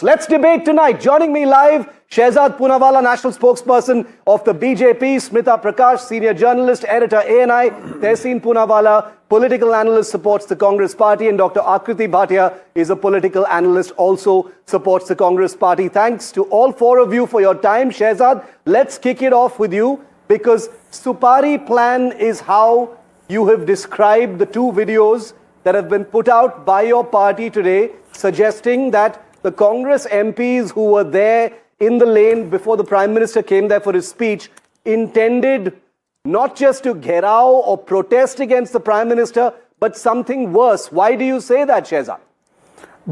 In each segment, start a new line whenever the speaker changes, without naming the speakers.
Let's debate tonight. Joining me live, Shehzad Poonawalla, national spokesperson of the BJP, Smita Prakash, senior journalist, editor ANI, Tehseen Poonawalla, political analyst, supports the Congress party, and Dr. Akriti Bhatia is a political analyst, also supports the Congress party. Thanks to all four of you for your time. Shehzad, let's kick it off with you, because Supari plan is how you have described the two videos that have been put out by your party today, suggesting that the Congress MPs who were there in the lane before the Prime Minister came there for his speech intended not just to gherao or protest against the Prime Minister, but something worse. Why do you say that, Shehzad?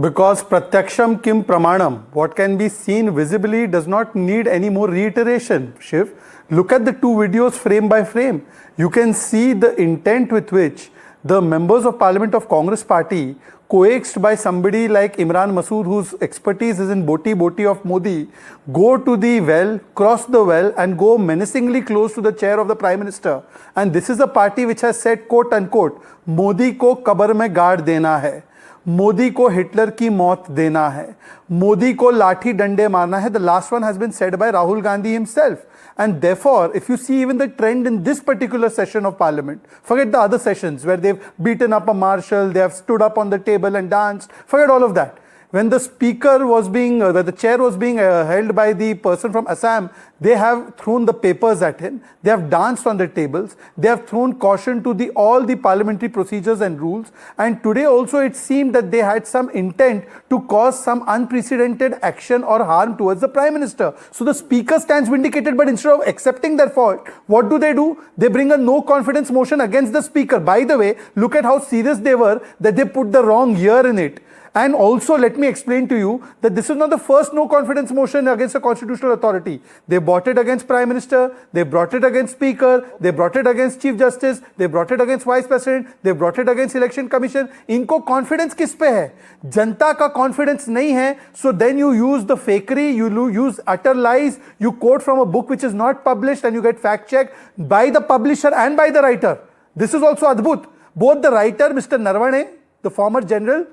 Because pratyaksham kim pramanam, what can be seen visibly does not need any more reiteration, Shiv. Look at the two videos frame by frame. You can see the intent with which the members of Parliament of Congress party, coaxed by somebody like Imran Masood, whose expertise is in boti of Modi, go to the well, cross the well and go menacingly close to the chair of the Prime Minister. And this is a party which has said, quote unquote, Modi ko kabar mein gaad dena hai. Modi को Hitler की मौत देना है, मोदी को लाठी डंडे मारना है. The last one has been said by Rahul Gandhi himself. And therefore, if you see even the trend in this particular session of parliament, forget the other sessions where they've beaten up a marshal, they have stood up on the table and danced, forget all of that. When the speaker was being, where the chair was being held by the person from Assam, they have thrown the papers at him, they have danced on the tables, they have thrown caution to all the parliamentary procedures and rules. And today also it seemed that they had some intent to cause some unprecedented action or harm towards the Prime Minister. So the speaker stands vindicated, but instead of accepting their fault, what do? They bring a no confidence motion against the speaker. By the way, look at how serious they were that they put the wrong year in it. And also, let me explain to you that this is not the first no confidence motion against a constitutional authority. They brought it against Prime Minister, they brought it against Speaker, they brought it against Chief Justice, they brought it against Vice President, they brought it against Election Commission. इनको confidence किस पे है? जनता का confidence नहीं है. So then you use the fakery, you use utter lies, you quote from a book which is not published and you get fact checked by the publisher and by the writer. This is also adbhut. Both the writer, Mr. Narvane, the former general,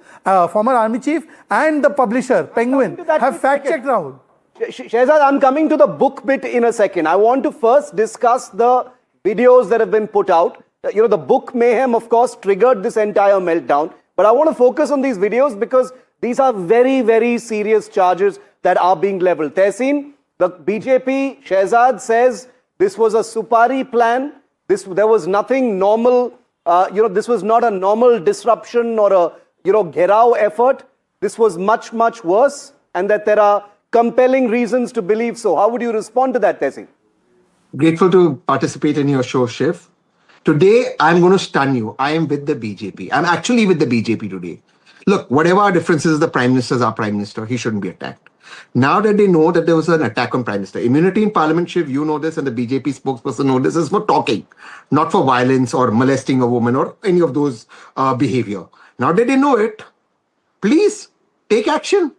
former army chief, and the publisher, Penguin, have fact-checked Rahul.
Shehzad, I'm coming to the book bit in a second. I want to first discuss the videos that have been put out. You know, the book mayhem, of course, triggered this entire meltdown. But I want to focus on these videos because these are very, very serious charges that are being leveled. Tehseen, the BJP, Shehzad says this was a Supari plan. There was nothing normal. This was not a normal disruption or a, gherao effort. This was much, much worse, and that there are compelling reasons to believe so. How would you respond to that, Tehseen?
Grateful to participate in your show, Shiv. Today, I'm going to stun you. I am with the BJP. I'm actually with the BJP today. Look, whatever our differences, the Prime Minister is our Prime Minister. He shouldn't be attacked. Now that they know that there was an attack on Prime Minister, immunity in Parliament, Shiv, you know this, and the BJP spokesperson know this, is for talking, not for violence or molesting a woman or any of those behavior. Now that they know it, please take action.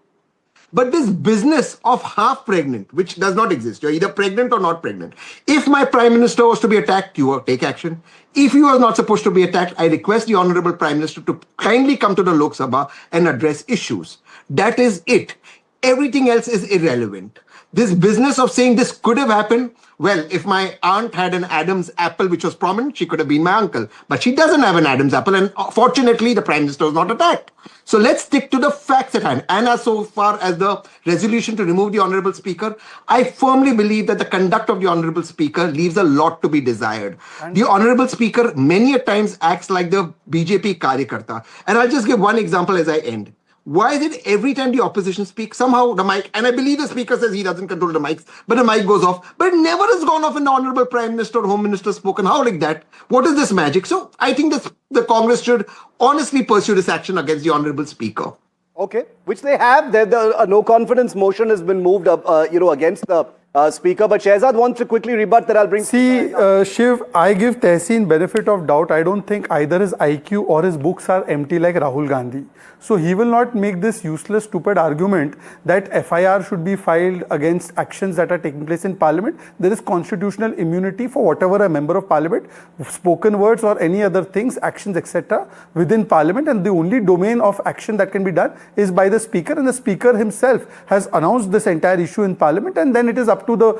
But this business of half pregnant, which does not exist, you're either pregnant or not pregnant. If my Prime Minister was to be attacked, you take action. If you are not supposed to be attacked, I request the Honorable Prime Minister to kindly come to the Lok Sabha and address issues. That is it. Everything else is irrelevant. This business of saying this could have happened, well, if my aunt had an Adam's apple which was prominent, she could have been my uncle. But she doesn't have an Adam's apple, and fortunately, the Prime Minister was not attacked. So let's stick to the facts at hand. And as so far as the resolution to remove the Honorable Speaker, I firmly believe that the conduct of the Honorable Speaker leaves a lot to be desired. The Honorable Speaker many a times acts like the BJP Karyakarta. And I'll just give one example as I end. Why is it every time the opposition speaks, somehow the mic, and I believe the speaker says he doesn't control the mics, but the mic goes off, but it never has gone off when the Honorable Prime Minister or Home Minister spoken. How like that? What is this magic? So I think the Congress should honestly pursue this action against the Honorable Speaker.
Okay, which they have. A no confidence motion has been moved up, against the Speaker. But Shehzad wants to quickly rebut that. I'll bring.
See, Shiv, I give Tehseen benefit of doubt. I don't think either his IQ or his books are empty like Rahul Gandhi. So he will not make this useless, stupid argument that FIR should be filed against actions that are taking place in Parliament. There is constitutional immunity for whatever a member of Parliament, spoken words or any other things, actions, etc. within Parliament, and the only domain of action that can be done is by the Speaker, and the Speaker himself has announced this entire issue in Parliament, and then it is up to the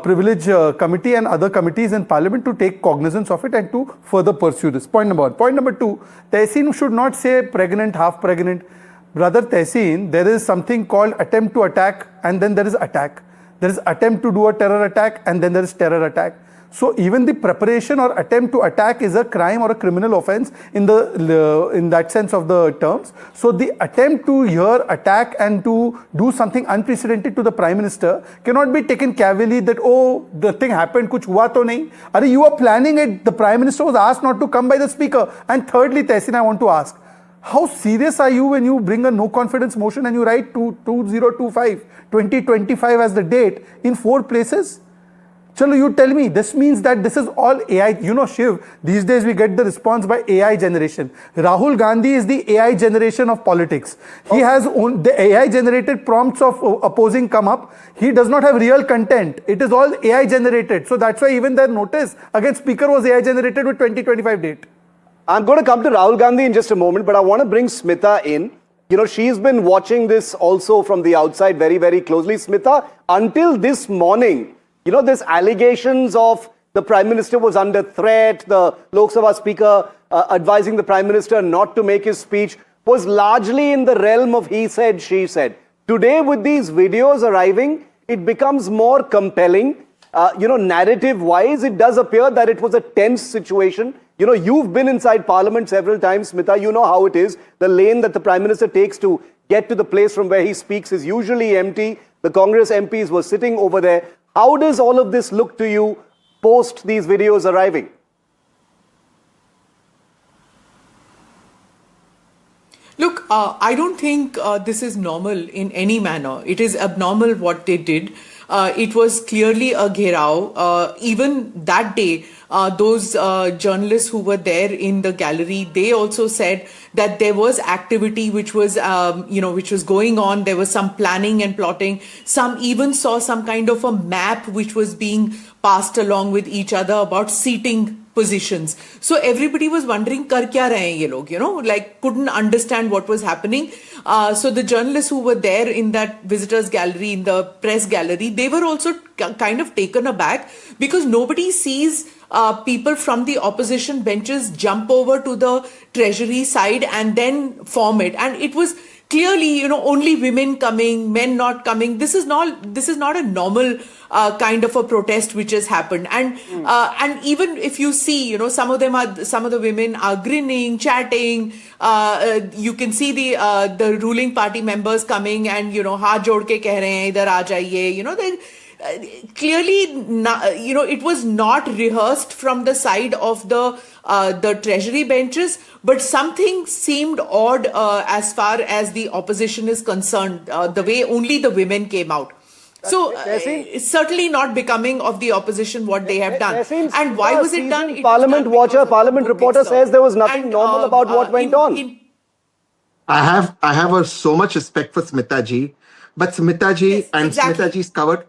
Privilege Committee and other committees in Parliament to take cognizance of it and to further pursue this. Point number one. Point number two, Tehseen should not say pregnant, half pregnant. Brother Tehseen, there is something called attempt to attack, and then there is attack. There is attempt to do a terror attack, and then there is terror attack. So even the preparation or attempt to attack is a crime or a criminal offense in that sense of the terms. So the attempt to here attack and to do something unprecedented to the Prime Minister cannot be taken cavalierly that, oh, the thing happened, kuch hua to nahi. Are you are planning it. The Prime Minister was asked not to come by the Speaker. And thirdly, Tehseen, I want to ask, how serious are you when you bring a no confidence motion and you write 2025 as the date in 4 places? Chalo, you tell me, this means that this is all AI. You know, Shiv, these days we get the response by AI generation. Rahul Gandhi is the AI generation of politics. He has the AI generated prompts of opposing come up. He does not have real content. It is all AI generated. So that's why even their notice against Speaker was AI generated with 2025 date.
I'm going to come to Rahul Gandhi in just a moment, but I want to bring Smita in. You know, she's been watching this also from the outside very, very closely. Smita, until this morning, you know, there's allegations of the Prime Minister was under threat, the Lok Sabha Speaker advising the Prime Minister not to make his speech was largely in the realm of he said, she said. Today, with these videos arriving, it becomes more compelling. You know, narrative-wise, it does appear that it was a tense situation. You know, you've been inside Parliament several times, Smita. You know how it is. The lane that the Prime Minister takes to get to the place from where he speaks is usually empty. The Congress MPs were sitting over there. How does all of this look to you post these videos arriving?
Look, I don't think this is normal in any manner. It is abnormal what they did. It was clearly a gherao. Even that day, those journalists who were there in the gallery, they also said that there was activity which was, which was going on. There was some planning and plotting. Some even saw some kind of a map which was being passed along with each other about seating positions. So everybody was wondering, kar kya rahe hain ye log, like couldn't understand what was happening. So the journalists who were there in that visitors gallery, in the press gallery, they were also kind of taken aback because nobody sees people from the opposition benches jump over to the treasury side and then form it. And it was clearly, only women coming, men not coming. This is not a normal kind of a protest which has happened. And even if you see, some of the women are grinning, chatting. You can see the ruling party members coming and haath jod ke keh rahe hain, idhar aa jaiye. Clearly, it was not rehearsed from the side of the treasury benches, but something seemed odd as far as the opposition is concerned, the way only the women came out. So it's certainly not becoming of the opposition what they have done. And why was it done?
Parliament watcher, Parliament reporter says there was nothing normal about what went on.
I have so much respect for Smita ji, but Smita ji Smita ji's covered.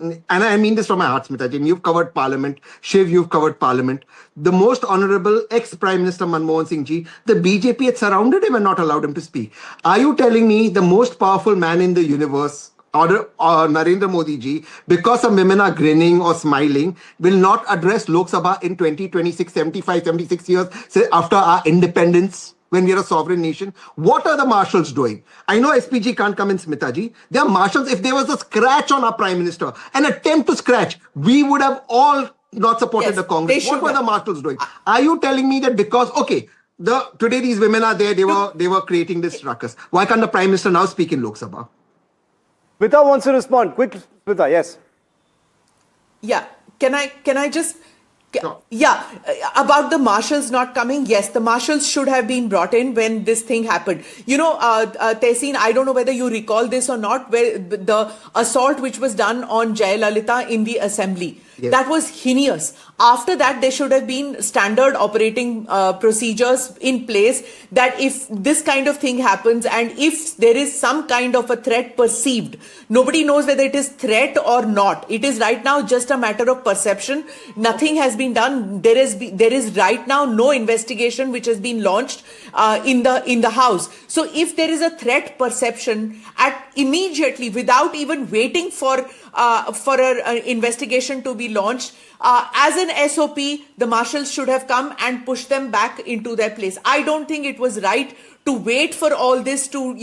And I mean this from my heart, Smita ji. You've covered Parliament. Shiv, you've covered Parliament. The most honorable ex-Prime Minister Manmohan Singh ji, the BJP had surrounded him and not allowed him to speak. Are you telling me the most powerful man in the universe, or Narendra Modi ji, because some women are grinning or smiling, will not address Lok Sabha in 2026, 76 years after our independence? When we are a sovereign nation, what are the marshals doing? I know SPG can't come in, Smita ji. They are marshals. If there was a scratch on our Prime Minister, an attempt to scratch, we would have all not supported the Congress. What were the marshals doing? Are you telling me that because, today these women are there, they were creating this ruckus. Why can't the Prime Minister now speak in Lok Sabha?
Smita wants to respond. Quick, Smita, yes.
Yeah. Can I just Yeah, about the marshals not coming, yes, the marshals should have been brought in when this thing happened. You know, Tehseen, I don't know whether you recall this or not, where the assault which was done on Jayalalitha in the assembly.
Yes.
That was heinous. After that, there should have been standard operating procedures in place that if this kind of thing happens and if there is some kind of a threat perceived, nobody knows whether it is threat or not. It is right now just a matter of perception. Nothing has been done. There is right now no investigation which has been launched in the House. So if there is a threat perception, immediately without even waiting for an investigation to be launched, as an SOP, the marshals should have come and pushed them back into their place. I don't think it was right to wait for all this to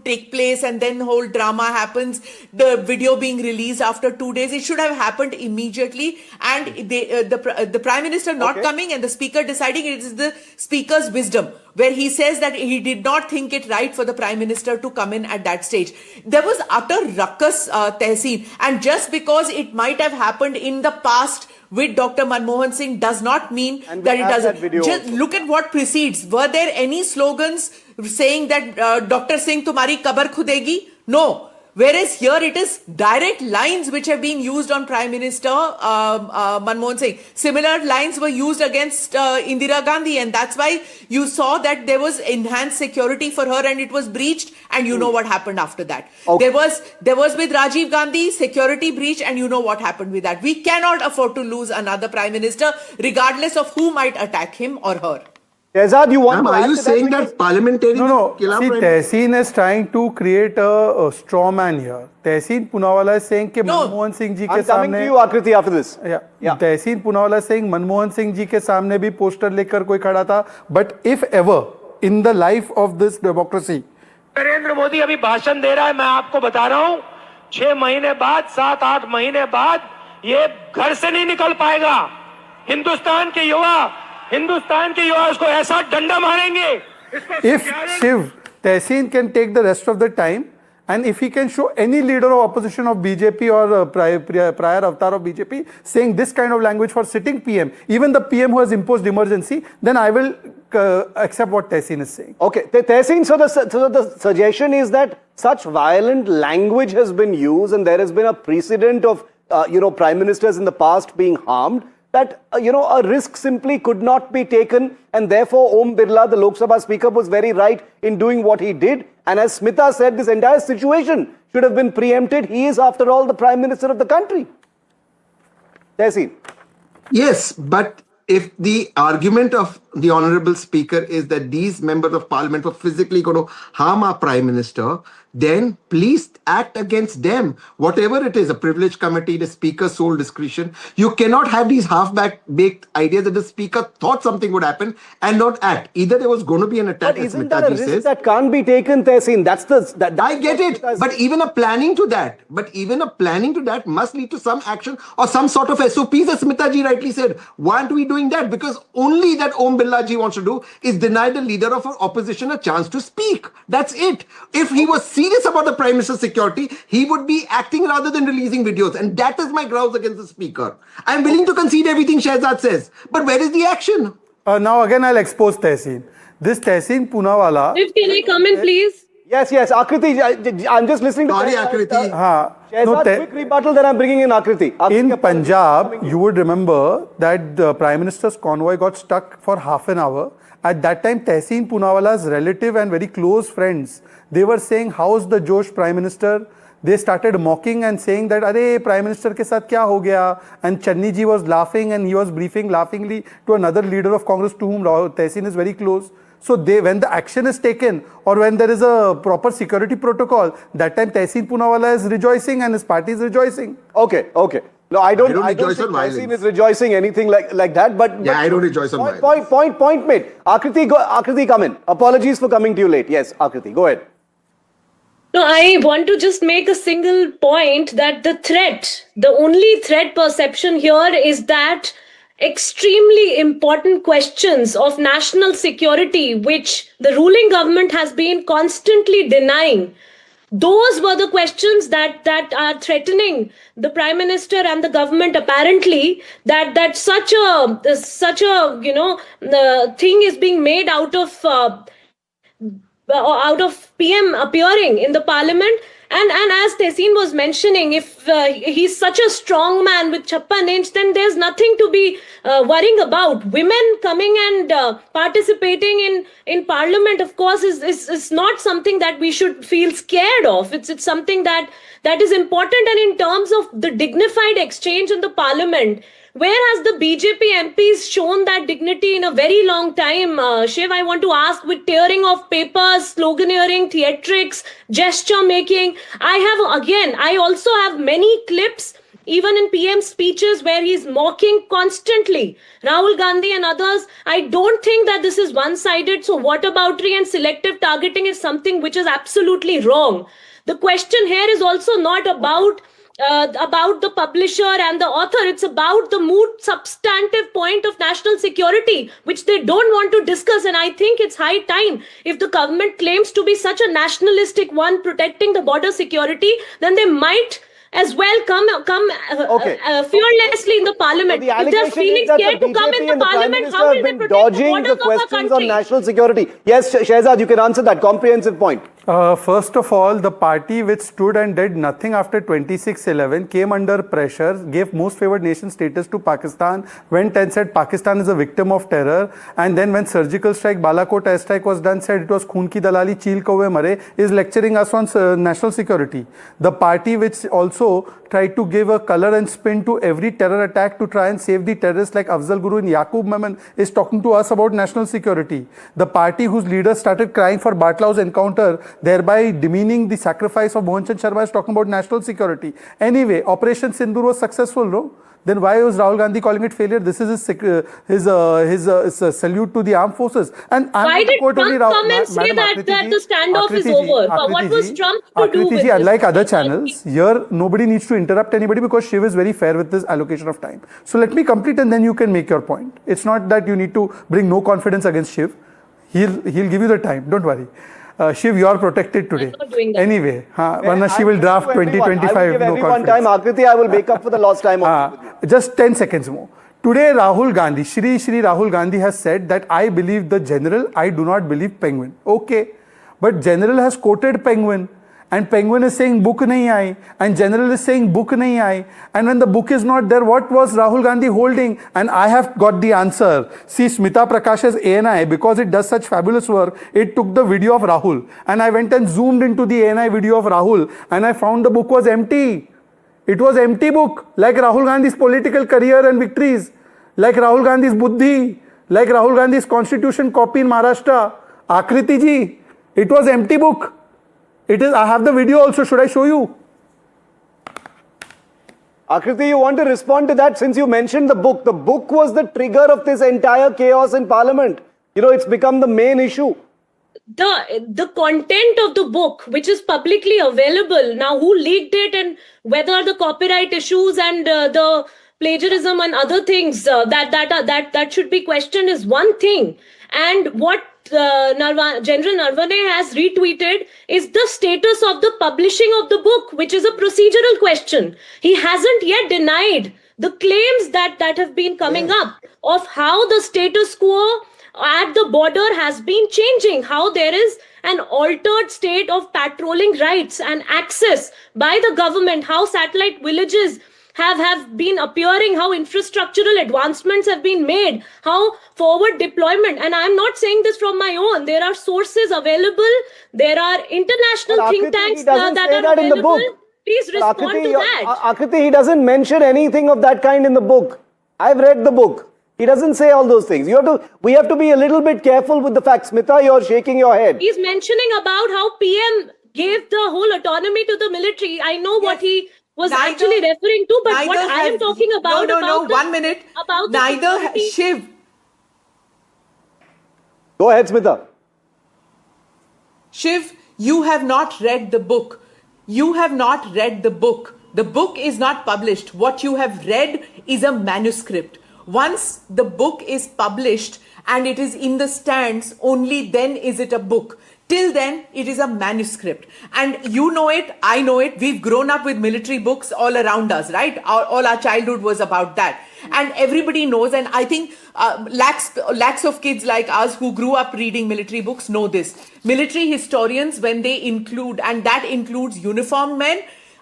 take place and then whole drama happens, the video being released after 2 days. It should have happened immediately, and the Prime Minister not coming and the Speaker deciding. It is the Speaker's wisdom, where he says that he did not think it right for the Prime Minister to come in at that stage. There was utter ruckus, Tehseen, and just because it might have happened in the past with Dr. Manmohan Singh does not mean that it doesn't. Just look at what precedes. Were there any slogans saying that Dr. Singh tumhari kabar khudegi? No. Whereas here it is direct lines which have been used on Prime Minister Manmohan Singh. Similar lines were used against Indira Gandhi, and that's why you saw that there was enhanced security for her and it was breached, and you know what happened after that. There was with Rajiv Gandhi security breach, and you know what happened with that. We cannot afford to lose another Prime Minister regardless of who might attack him or her.
Shehzad, you want
Ma'am,
to
are you saying that parliamentary?
No. See, Tehseen is trying to create a straw man here. Tehseen Poonawalla is saying कि मनमोहन सिंह जी के
I'm coming to you, Akriti, after this.
Yeah. Tehseen Poonawalla is saying Manmohan Singh ji के सामने भी poster लेकर कोई खड़ा था. But if ever in the life of this democracy,
Narendra Modi अभी भाषण दे रहा है, मैं आपको बता रहा हूं, 6 महीने बाद, 7-8 महीने बाद ये घर से नहीं निकल पाएगा. हिंदुस्तान के युवा उसको ऐसा डंडा मारेंगे.
if Shiv, Tehseen can take the rest of the time, and if he can show any leader of opposition of BJP or prior avatar of BJP saying this kind of language for sitting PM, even the PM who has imposed emergency, then I will accept what Tehseen is saying.
Okay, Tehseen, so the suggestion is that such violent language has been used and there has been a precedent of, prime ministers in the past being harmed, that, a risk simply could not be taken, and therefore Om Birla, the Lok Sabha Speaker, was very right in doing what he did. And as Smita said, this entire situation should have been preempted. He is, after all, the Prime Minister of the country. Tehseen.
Yes, but if the argument of the Honorable Speaker is that these members of Parliament were physically going to harm our Prime Minister, then please act against them. Whatever it is, a privilege committee, the Speaker's sole discretion, you cannot have these half-baked ideas that the Speaker thought something would happen and not act. Either there was going to be an attack,
But isn't that a risk that can't be taken, Tehseen?
I get it, but even a planning to that must lead to some action or some sort of SOPs, as Smita ji rightly said. Why aren't we doing that? Because only that Om Birla ji wants to do is deny the leader of our opposition a chance to speak. That's it. If he was serious about the Prime Minister's security, he would be acting rather than releasing videos. And that is my grouse against the Speaker. I'm willing to concede everything Shehzad says. But where is the action?
Now again I'll expose Tehseen. This Tehseen Poonawalla...
Can I come in, please?
Yes, Akriti, I'm just listening to...
Sorry, Akriti.
Shehzad, quick rebuttal, then I'm bringing in Akriti.
In Punjab, you would remember that the Prime Minister's convoy got stuck for half an hour. At that time, Tehseen Poonawalla's relative and very close friends, they were saying, how's the Josh Prime Minister? They started mocking and saying that, Arey, Prime Minister ke saath kya ho gaya? And Channi ji was laughing and he was briefing laughingly to another leader of Congress to whom Tehseen is very close. So when the action is taken or when there is a proper security protocol, that time Tehseen Poonawalla is rejoicing and his party is rejoicing.
Okay. No, I don't
rejoice
think
on violence.
Tehseen is rejoicing anything like that. But
I don't rejoice on violence.
Point made. Akriti, come in. Apologies for coming to you late. Yes, Akriti, go ahead.
No, I want to just make a single point that the only threat perception here is that extremely important questions of national security, which the ruling government has been constantly denying, Those were the questions that are threatening the Prime Minister and the government, apparently, that such a thing is being made out of PM appearing in the parliament. And as Tehseen was mentioning, if he's such a strong man with 56 inch, then there's nothing to be worrying about. Women coming and participating in parliament, of course, is not something that we should feel scared of. It's something that is important. And in terms of the dignified exchange in the parliament, where has the BJP MPs shown that dignity in a very long time? Shiv, I want to ask, with tearing of papers, sloganeering, theatrics, gesture making. I also have many clips, even in PM speeches, where he's mocking constantly Rahul Gandhi and others. I don't think that this is one-sided. So whataboutery and selective targeting is something which is absolutely wrong. The question here is also not about the publisher and the author. It's about the moot substantive point of national security, which they don't want to discuss. And I think it's high time, if the government claims to be such a nationalistic one protecting the border security, then they might as well come fearlessly in the parliament.
So the
if they're feeling scared to come in the parliament, how will they protect the borders of our
questions on
country?
national security? Yes, Shehzad, you can answer that comprehensive point.
First of all, the party which stood and did nothing after 26/11 came under pressure, gave most favored nation status to Pakistan, went and said Pakistan is a victim of terror, and then when surgical strike, Balakot airstrike was done, said it was khoon ki dalali, cheel kauve mare, is lecturing us on national security. The party which also tried to give a color and spin to every terror attack to try and save the terrorists like Afzal Guru and Yaqub Memon is talking to us about national security. The party whose leaders started crying for Batlau's encounter, thereby demeaning the sacrifice of Mohan Chand Sharma, is talking about national security. Anyway, Operation Sindoor was successful, no? Then why was Rahul Gandhi calling it failure? This is his salute to the armed forces. And
why did Trump come and say that the standoff is over? What was Trump to do with this?
Unlike other channels, here nobody needs to interrupt anybody because Shiv is very fair with this allocation of time. So let me complete and then you can make your point. It's not that you need to bring no confidence against Shiv. He'll give you the time. Don't worry. Shiv, you are protected today.
I'm not doing that.
Anyway, Varna she will draft 2025.
I will give everyone time. Akriti, I will make up for the lost time.
Just 10 seconds more. Today, Rahul Gandhi, Shri Rahul Gandhi has said that I believe the general, I do not believe Penguin. Okay, but general has quoted Penguin. And Penguin is saying book nahi aayi, and general is saying book nahi aayi. And when the book is not there, what was Rahul Gandhi holding? And I have got the answer. See, Smita Prakash's ANI, because it does such fabulous work, it took the video of Rahul. And I went and zoomed into the ANI video of Rahul, and I found the book was empty. It was empty book, like Rahul Gandhi's political career and victories, like Rahul Gandhi's buddhi, like Rahul Gandhi's constitution copy in Maharashtra. Akriti ji, it was empty book. It is. I have the video also. Should I show you?
Akriti, you want to respond to that since you mentioned the book. The book was the trigger of this entire chaos in Parliament. You know, it's become the main issue.
The content of the book, which is publicly available now, who leaked it and whether the copyright issues and the plagiarism and other things that should be questioned is one thing. And what General Narvane has retweeted is the status of the publishing of the book, which is a procedural question. He hasn't yet denied the claims that have been coming up of how the status quo at the border has been changing, how there is an altered state of patrolling rights and access by the government, how satellite villages have been appearing, how infrastructural advancements have been made, how forward deployment. And I'm not saying this from my own. There are sources available. There are international think tanks that are available. In the book. Please respond to that.
Akriti, he doesn't mention anything of that kind in the book. I've read the book. He doesn't say all those things. We have to be a little bit careful with the facts. Smita, you're shaking your head.
He's mentioning about how PM gave the whole autonomy to the military. I know what he was actually referring to, but what I am talking about...
No, 1 minute.
About
neither Shiv.
Go ahead, Smita.
Shiv, you have not read the book. You have not read the book. The book is not published. What you have read is a manuscript. Once the book is published and it is in the stands, only then is it a book. Till then, it is a manuscript. And you know it, I know it. We've grown up with military books all around us, right? All our childhood was about that. And everybody knows, and I think lakhs of kids like us who grew up reading military books know this. Military historians, when they include, and that includes uniformed men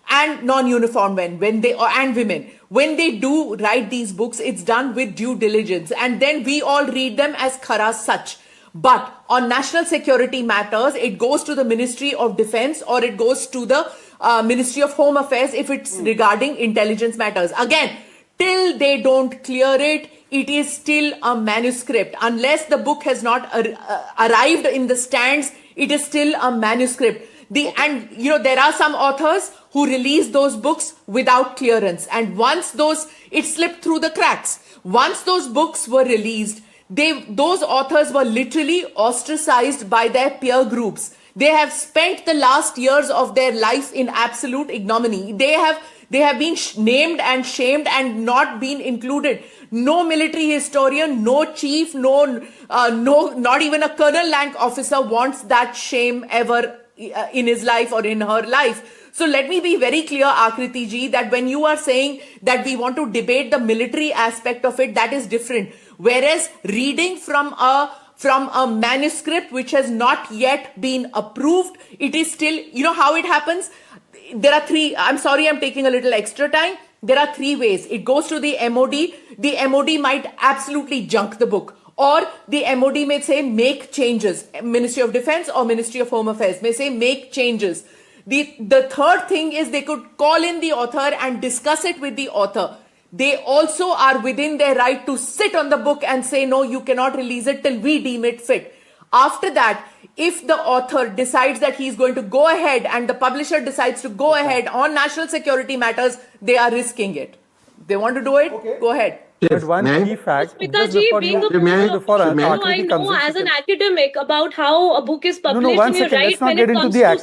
and non-uniformed men, and women, when they do write these books, it's done with due diligence. And then we all read them as khara sach. But on national security matters, it goes to the Ministry of Defense or it goes to the Ministry of Home Affairs if it's regarding intelligence matters. Again, till they don't clear it, it is still a manuscript. Unless the book has not arrived in the stands, it is still a manuscript. And there are some authors who release those books without clearance. And once it slipped through the cracks. Once those books were released, those authors were literally ostracized by their peer groups. They have spent the last years of their life in absolute ignominy. They have been named and shamed and not been included. No military historian, no chief, no, not even a colonel rank officer wants that shame ever in his life or in her life. So let me be very clear, Akriti ji, that when you are saying that we want to debate the military aspect of it, that is different. Whereas reading from a manuscript which has not yet been approved, it is still, how it happens? There are three, I'm sorry I'm taking a little extra time. There are three ways. It goes to the MOD. The MOD might absolutely junk the book. Or the MOD may say make changes. Ministry of Defense or Ministry of Home Affairs may say make changes. The third thing is they could call in the author and discuss it with the author. They also are within their right to sit on the book and say, no, you cannot release it till we deem it fit. After that, if the author decides that he's going to go ahead and the publisher decides to go ahead on national security matters, they are risking it. They want to do it, go ahead.
But one key fact,
Smita ji, being I know as an academic about how a book is published in your right when it comes to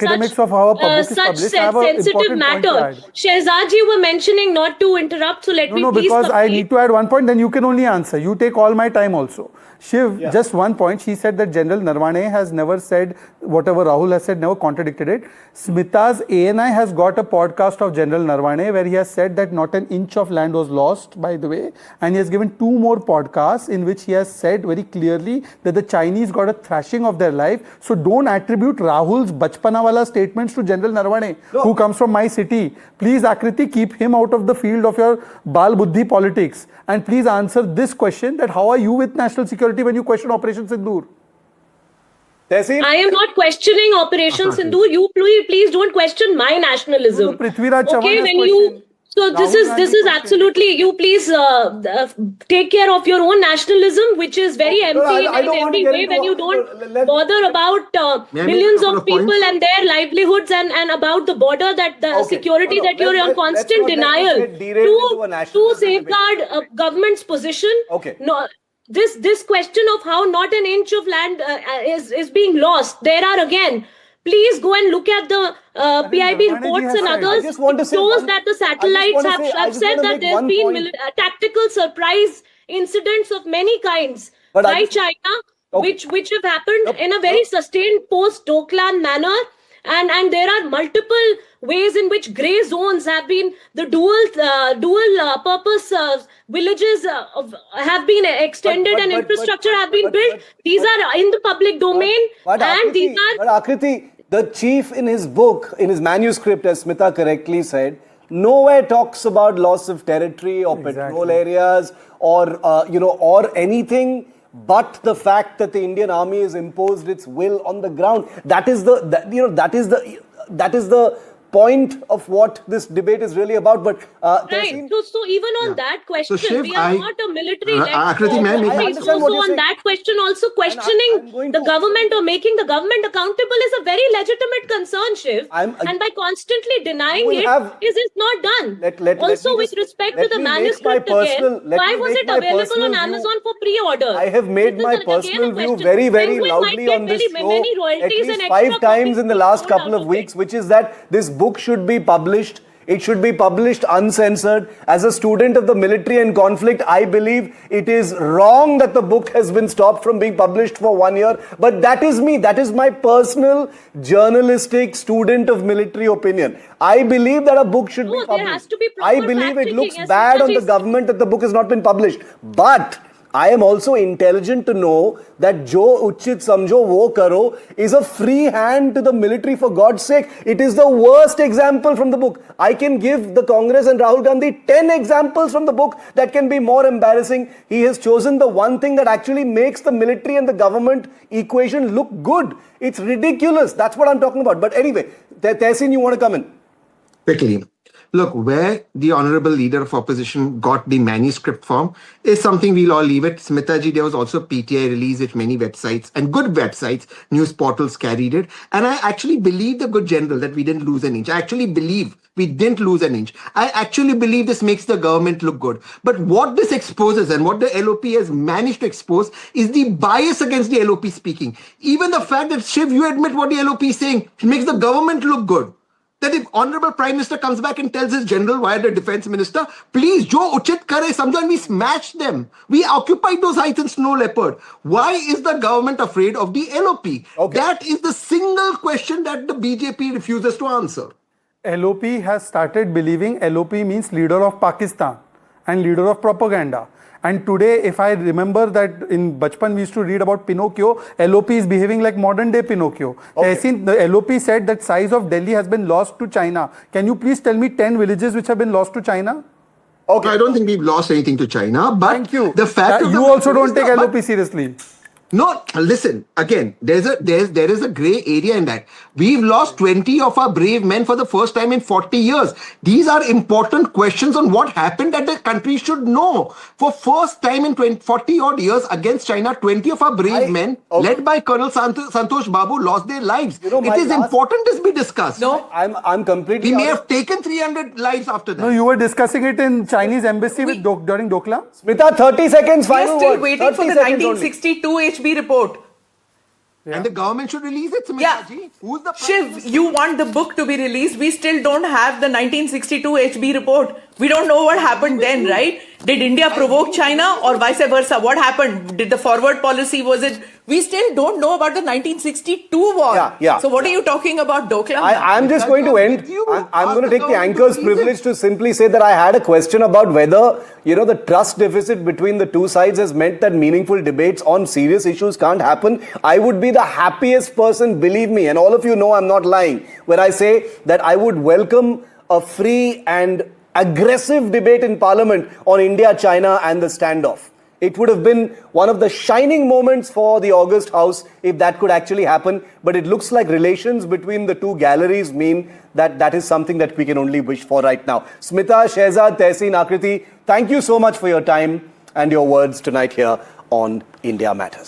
such sensitive matter. Shehzad ji were mentioning not to interrupt, so let me please
because
complete.
I need to add one point, then you can only answer. You take all my time also. Shiv, just one point. She said that General Narwane has never said whatever Rahul has said, never contradicted it. Smita's ANI has got a podcast of General Narwane where he has said that not an inch of land was lost, by the way. And he has given 2 more podcasts in which he has said very clearly that the Chinese got a thrashing of their life. So don't attribute Rahul's Bachpanawala statements to General Narwane, who comes from my city. Please, Akriti, keep him out of the field of your Bal Buddhi politics. And please answer this question, that how are you with national security when you question Operation Sindoor?
I am not questioning Operation Sindoor. You please don't question my nationalism. Okay, when you... So this is absolutely, you please take care of your own nationalism, which is very empty in every way when you don't bother about millions of people and their livelihoods and about the border, that the security that you're on constant denial to safeguard government's position. No, this question of how not an inch of land is being lost. There are again. Please go and look at the PIB reports and others. It shows that the satellites have said that there's been tactical surprise incidents of many kinds by China, which have happened in a very sustained post-Doklam manner. And there are multiple ways in which grey zones have been, the dual purpose villages have been extended and infrastructure have been built. These are in the public domain.
But Akriti, the chief in his book, in his manuscript, as Smita correctly said, nowhere talks about loss of territory or patrol areas or or anything but the fact that the Indian army has imposed its will on the ground. That is the point of what this debate is really about. But
right. So even on that question, so Shiv, we are not a military-led so on that question, also questioning the government or making the government accountable is a very legitimate concern, Shiv. And by constantly denying it not done. Also, with respect to the manuscript again, why was it available on Amazon for pre-order?
I have made my personal view very, very loudly on this show at least 5 times in the last couple of weeks, which is that this book should be published It should be published uncensored. As a student of the military and conflict, I believe it is wrong that the book has been stopped from being published for 1 year. But that is me. That is my personal journalistic student of military opinion. I believe that a book should be
No,
published.
there has to be
I
proper
believe it
fact-checking,
looks
as
bad on
Mr.
the
Ji
government that the book has not been published. But I am also intelligent to know that Jo Uchit Samjho Wo Karo is a free hand to the military, for God's sake. It is the worst example from the book. I can give the Congress and Rahul Gandhi 10 examples from the book that can be more embarrassing. He has chosen the one thing that actually makes the military and the government equation look good. It's ridiculous. That's what I'm talking about. But anyway, Tehseen, you want to come in?
Quickly. Look, where the honorable leader of opposition got the manuscript from is something we'll all leave it. Smita ji, there was also PTI release, which many websites and good websites, news portals carried it. And I actually believe the good general that we didn't lose an inch. I actually believe we didn't lose an inch. I actually believe this makes the government look good. But what this exposes and what the LOP has managed to expose is the bias against the LOP speaking. Even the fact that, Shiv, you admit what the LOP is saying, it makes the government look good. That if Honorable Prime Minister comes back and tells his general via the Defence Minister, please, Jo Uchit Kare, sometimes we smashed them. We occupied those heights in snow leopard. Why is the government afraid of the LOP?
Okay.
That is the single question that the BJP refuses to answer.
LOP has started believing LOP means leader of Pakistan and leader of propaganda. And today, if I remember that in Bachpan we used to read about Pinocchio, LOP is behaving like modern day Pinocchio.
Okay.
The LOP said that size of Delhi has been lost to China. Can you please tell me 10 villages which have been lost to China?
Okay. I don't think we've lost anything to China, but
Thank you.
the fact of
You
the
also
matter
don't
is
take
that-
LOP seriously.
No, listen, again, there is a grey area in that. We've lost 20 of our brave men for the first time in 40 years. These are important questions on what happened that the country should know. For first time in 40 odd years against China, 20 of our brave men, led by Colonel Santosh Babu, lost their lives.
You know,
it is important this be discussed.
No.
I'm completely...
We may have taken 300 lives after that.
No, you were discussing it in Chinese embassy during Doklam?
Smita, 30 seconds,
We are
final
still
word.
waiting for
30
the
seconds only.
1962 HB report.
And the government should release it, Smita
Yeah.
ji. Who's the Prime
Shiv,
Minister?
you want the book to be released. We still don't have the 1962 HB report. We don't know what happened then, right? Did India provoke China or vice versa? What happened? Did the forward policy, was it? We still don't know about the 1962 war.
Yeah.
So what are you talking about, Doklam?
I'm just going to end. I'm going to take the anchor's privilege to simply say that I had a question about whether, the trust deficit between the two sides has meant that meaningful debates on serious issues can't happen. I would be the happiest person, believe me, and all of you know I'm not lying, when I say that I would welcome a free and aggressive debate in Parliament on India, China and the standoff. It would have been one of the shining moments for the August House if that could actually happen. But it looks like relations between the two galleries mean that that is something that we can only wish for right now. Smita, Shehzad, Tehseen, Akriti, thank you so much for your time and your words tonight here on India Matters.